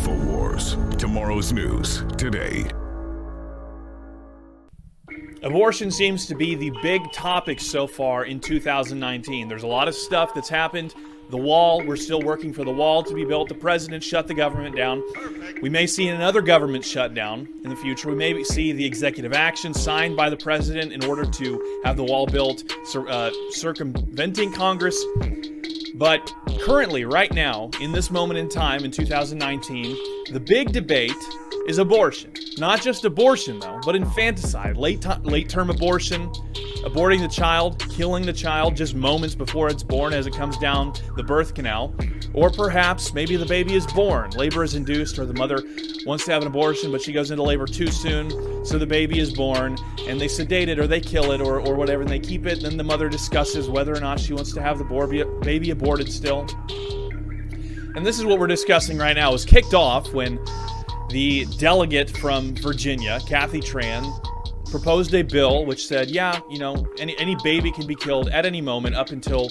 InfoWars. Tomorrow's news today. Abortion seems to be the big topic so far in 2019. There's a lot of stuff that's happened. The wall, we're still working for the wall to be built. The president shut the government down. We may see another government shutdown in the future. We may see the executive action signed by the president in order to have the wall built, circumventing Congress. But currently, right now, in this moment in time, in 2019, the big debate is abortion. Not just abortion, though, but infanticide, late-term abortion, aborting the child, killing the child just moments before it's born as it comes down the birth canal. Or perhaps maybe the baby is born, labor is induced, or the mother wants to have an abortion, but she goes into labor too soon, so the baby is born, and they sedate it or they kill it or whatever, and they keep it, and then the mother discusses whether or not she wants to have the baby aborted still. And this is what we're discussing right now. It was kicked off when the delegate from Virginia, Kathy Tran, proposed a bill which said, any baby can be killed at any moment up until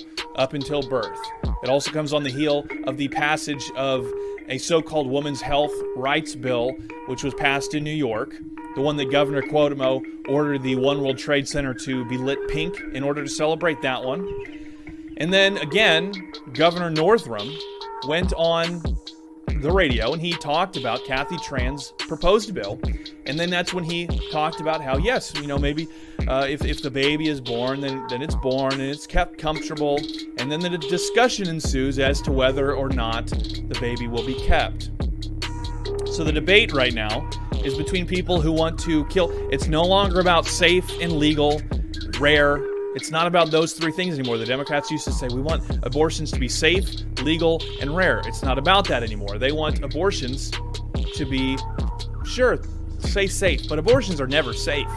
birth. It also comes on the heel of the passage of a so-called women's health rights bill, which was passed in New York, the one that Governor Cuomo ordered the One World Trade Center to be lit pink in order to celebrate that one. And then again, Governor Northam went on the radio and he talked about Kathy Tran's proposed bill, and then that's when he talked about how maybe if the baby is born, then it's born and it's kept comfortable, and then the discussion ensues as to whether or not the baby will be kept. So the debate right now is between people who want to kill. It's no longer about safe and legal, rare. It's not about those three things anymore. The Democrats used to say, we want abortions to be safe, legal, and rare. It's not about that anymore. They want abortions to be, say safe, but abortions are never safe.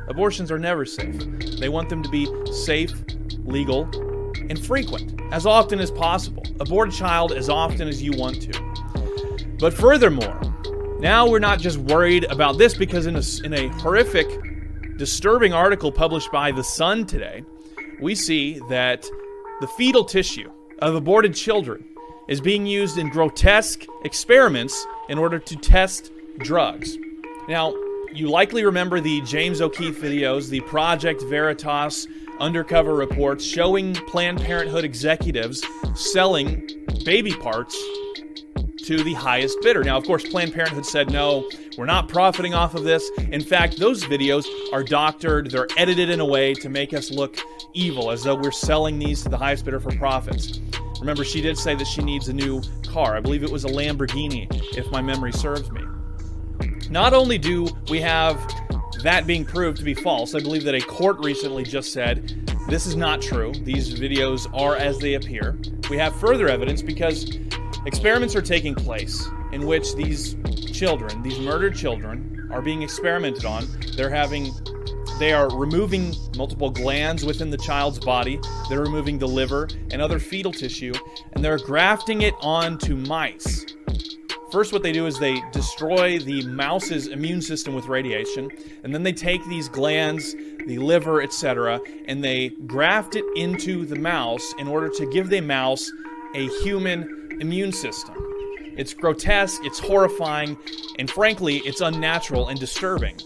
Abortions are never safe. They want them to be safe, legal, and frequent, as often as possible. Abort a child as often as you want to. But furthermore, now we're not just worried about this, because in a horrific, disturbing article published by The Sun today, we see that the fetal tissue of aborted children is being used in grotesque experiments in order to test drugs. Now, you likely remember the James O'Keefe videos, the Project Veritas undercover reports showing Planned Parenthood executives selling baby parts to the highest bidder. Now, of course, Planned Parenthood said, no, we're not profiting off of this. In fact, those videos are doctored. They're edited in a way to make us look evil, as though we're selling these to the highest bidder for profits. Remember, she did say that she needs a new car. I believe it was a Lamborghini, if my memory serves me. Not only do we have that being proved to be false, I believe that a court recently just said, this is not true. These videos are as they appear. We have further evidence because experiments are taking place in which these children, these murdered children, are being experimented on. They are removing multiple glands within the child's body. They're removing the liver and other fetal tissue, and they're grafting it onto mice. First, what they do is they destroy the mouse's immune system with radiation, and then they take these glands, the liver, etc., and they graft it into the mouse in order to give the mouse a human immune system. It's grotesque, it's horrifying, and frankly, it's unnatural and disturbing.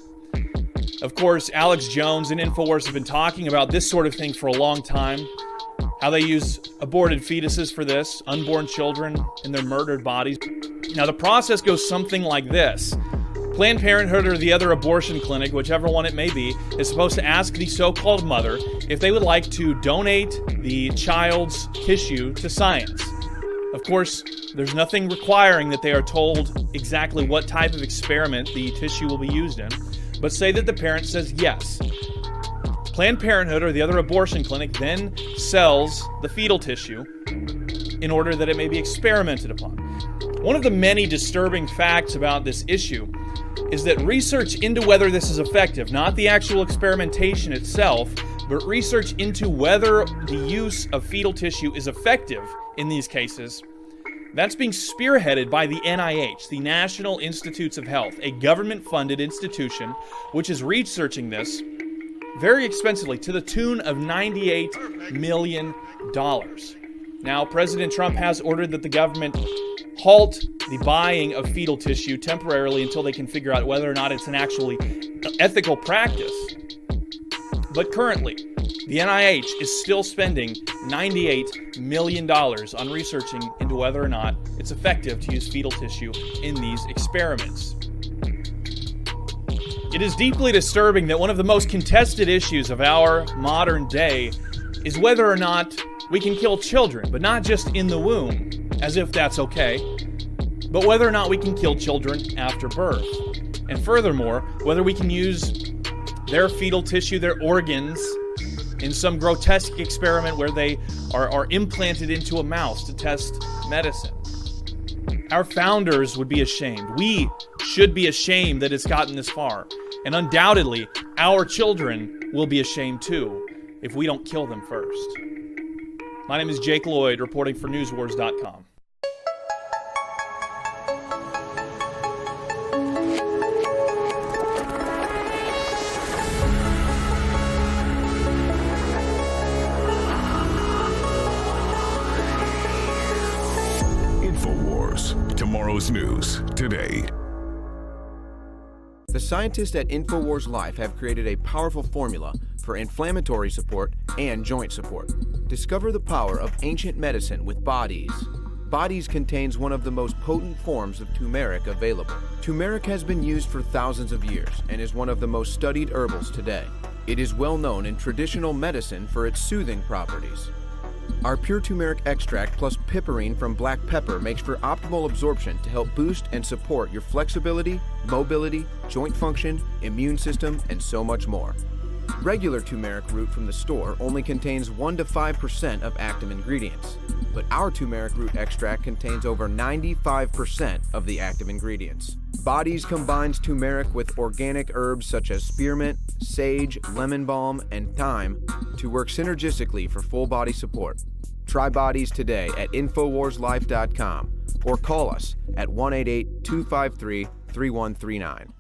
Of course, Alex Jones and InfoWars have been talking about this sort of thing for a long time, how they use aborted fetuses for this, unborn children in their murdered bodies. Now, the process goes something like this. Planned Parenthood or the other abortion clinic, whichever one it may be, is supposed to ask the so-called mother if they would like to donate the child's tissue to science. Of course, there's nothing requiring that they are told exactly what type of experiment the tissue will be used in, but say that the parent says yes. Planned Parenthood or the other abortion clinic then sells the fetal tissue in order that it may be experimented upon. One of the many disturbing facts about this issue is that research into whether this is effective, not the actual experimentation itself, but research into whether the use of fetal tissue is effective in these cases, that's being spearheaded by the NIH, the National Institutes of Health, a government-funded institution which is researching this very expensively to the tune of $98 million. Now, President Trump has ordered that the government halt the buying of fetal tissue temporarily until they can figure out whether or not it's an actually ethical practice. But currently, the NIH is still spending $98 million on researching into whether or not it's effective to use fetal tissue in these experiments. It is deeply disturbing that one of the most contested issues of our modern day is whether or not we can kill children, but not just in the womb, as if that's okay, but whether or not we can kill children after birth. And furthermore, whether we can use their fetal tissue, their organs, in some grotesque experiment where they are implanted into a mouse to test medicine. Our founders would be ashamed. We should be ashamed that it's gotten this far. And undoubtedly, our children will be ashamed too if we don't kill them first. My name is Jake Lloyd, reporting for NewsWars.com. InfoWars. Tomorrow's news today. The scientists at InfoWars Life have created a powerful formula for inflammatory support and joint support. Discover the power of ancient medicine with Bodies. Bodies contains one of the most potent forms of turmeric available. Turmeric has been used for thousands of years and is one of the most studied herbals today. It is well known in traditional medicine for its soothing properties. Our pure turmeric extract plus piperine from black pepper makes for optimal absorption to help boost and support your flexibility, mobility, joint function, immune system, and so much more. Regular turmeric root from the store only contains 1 to 5% of active ingredients, but our turmeric root extract contains over 95% of the active ingredients. Bodies combines turmeric with organic herbs such as spearmint, sage, lemon balm, and thyme to work synergistically for full body support. Try Bodies today at InfoWarsLife.com or call us at 188-253-3139.